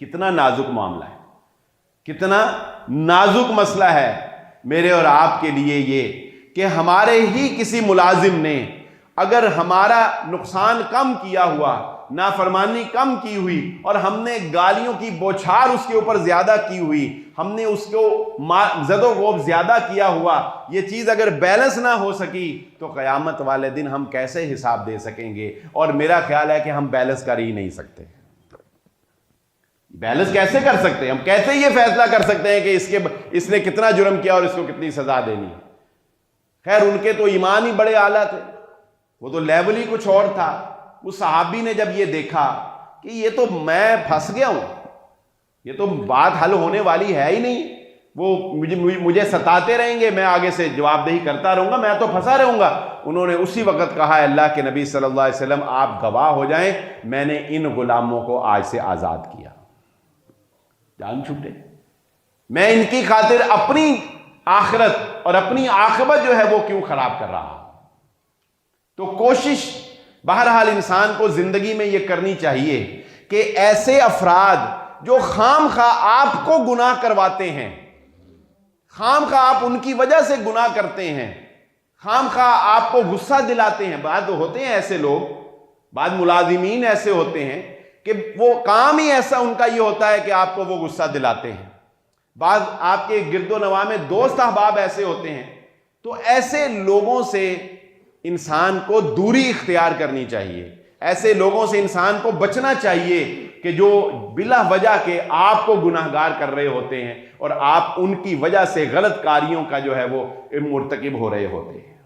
کتنا نازک معاملہ ہے، کتنا نازک مسئلہ ہے میرے اور آپ کے لیے یہ کہ ہمارے ہی کسی ملازم نے اگر ہمارا نقصان کم کیا ہوا، نافرمانی کم کی ہوئی، اور ہم نے گالیوں کی بوچھار اس کے اوپر زیادہ کی ہوئی، ہم نے اس کو زد و غوب زیادہ کیا ہوا، یہ چیز اگر بیلنس نہ ہو سکی تو قیامت والے دن ہم کیسے حساب دے سکیں گے؟ اور میرا خیال ہے کہ ہم بیلنس کر ہی نہیں سکتے۔ بیلنس کیسے کر سکتے ہیں؟ ہم کیسے یہ فیصلہ کر سکتے ہیں کہ اس نے کتنا جرم کیا اور اس کو کتنی سزا دینی ہے؟ خیر ان کے تو ایمان ہی بڑے اعلیٰ تھے، وہ تو لیول ہی کچھ اور تھا۔ اس صحابی نے جب یہ دیکھا کہ یہ تو میں پھنس گیا ہوں، یہ تو بات حل ہونے والی ہے ہی نہیں، وہ مجھے ستاتے رہیں گے، میں آگے سے جواب دہی کرتا رہوں گا، میں تو پھنسا رہوں گا، انہوں نے اسی وقت کہا اللہ کے نبی صلی اللہ علیہ وسلم آپ گواہ ہو جائیں، میں نے ان غلاموں کو آج سے آزاد کیا، جان چھوٹے، میں ان کی خاطر اپنی آخرت اور اپنی عاقبت جو ہے وہ کیوں خراب کر رہا ہوں؟ تو کوشش بہرحال انسان کو زندگی میں یہ کرنی چاہیے کہ ایسے افراد جو خام خواہ آپ کو گناہ کرواتے ہیں، خام خواہ آپ ان کی وجہ سے گناہ کرتے ہیں، خام خواہ آپ کو غصہ دلاتے ہیں، بعض ہوتے ہیں ایسے لوگ، بعض ملازمین ایسے ہوتے ہیں کہ وہ کام ہی ایسا ان کا یہ ہوتا ہے کہ آپ کو وہ غصہ دلاتے ہیں، بعض آپ کے گرد و نواح میں دوست احباب ایسے ہوتے ہیں، تو ایسے لوگوں سے انسان کو دوری اختیار کرنی چاہیے، ایسے لوگوں سے انسان کو بچنا چاہیے کہ جو بلا وجہ کے آپ کو گناہگار کر رہے ہوتے ہیں اور آپ ان کی وجہ سے غلط کاریوں کا جو ہے وہ مرتکب ہو رہے ہوتے ہیں۔